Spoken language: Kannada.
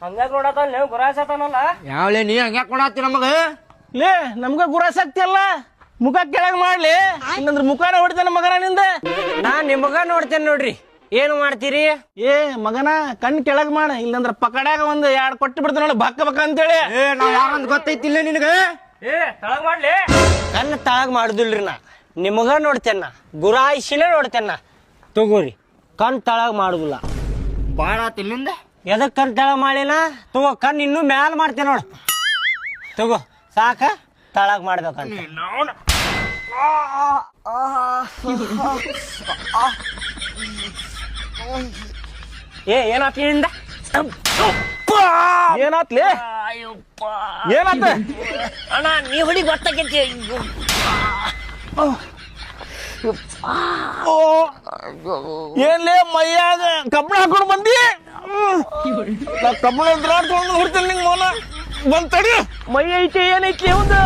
ಹಂಗ್ಯಾಕ್ ನೋಡತಾನ ನೀವು ಗುರಾಸತಾನಲ್ಲ ಯಾವಲೇ ನೀ ಹಂಗ್ಯಾಕ್ ಕೊಡತ್ತಿ ನಮಗ ಲೇ ನಮ್ಗ ಗುರಾಸಕ್ತಿ ಅಲ್ಲ ಮುಖ ಕೆಳಗ್ ಮಾಡ್ಲಿ ಇಲ್ಲಂದ್ರ ಮುಖಾನ ಹೊಡಿತಾನ ಮಗನ ನಿಂದ. ನಾ ನಿಮಗ ನೋಡ್ತೇನೆ ನೋಡ್ರಿ ಏನು ಮಾಡ್ತೀರಿ? ಏ ಮಗನ ಕಣ್ ಕೆಳಗ್ ಮಾಡ ಇಲ್ಲಂದ್ರ ಪಕಡ್ಯಾಗ ಒಂದ್ 2 ಕೊಟ್ಟು ಬಿಡ್ತಾನ ನೋಡ ಬಕ್ಕ ಬಕ್ಕ ಅಂತೇಳಿ. ನಾವ್ ಯಾರಂತ ಗೊತ್ತೈತಿಲ್ಲ ನಿನಗ? ತಳಗ್ ಮಾಡ್ಲಿ ಕಣ್ಣು ತಳಗ್ ಮಾಡುದಿಲ್ರಿ ನಾ ನಿಮಗ ನೋಡ್ತೇನ ಗುರಾಯಿಸಿನೇ ನೋಡ್ತೇನ ತಗೋರಿ ಕಣ್ ತಳಗ್ ಮಾಡುದಿಲ್ಲ. ಬಾಳ ಆತಿಲ್ಲಿಂದ ಎದಕ್ ಕಣ್ ತಳಗ್ ಮಾಡಿನ ತಗೋ ಕಣ್ ಇನ್ನೂ ಮ್ಯಾಲ ಮಾಡ್ತೇನೆ ನೋಡು ತಗೋ ಸಾಕ ತಳಗ್ ಮಾಡ್ಬೇಕಂತ. ಏನಾತಿಂದ ಏನಾತ್ಲಿ ಏನಾತ ಅಣ್ಣ ನೀ ಹೊಡಿ ಗೊತ್ತಾಕೈತಿ. ಏನ್ಲೇ ಮೈಯಾಗ ಕಬ್ಬಣ ಹಾಕೊಂಡು ಬಂದಿ ನಾ ಕಬ್ಬಣ ಹೊಡ್ತೇನೆ ನಿಂಗೆ ಮೌನ ಬಂದ್ ತಡಿ. ಮೈ ಐತಿ ಏನೈತಿ ಒಂದು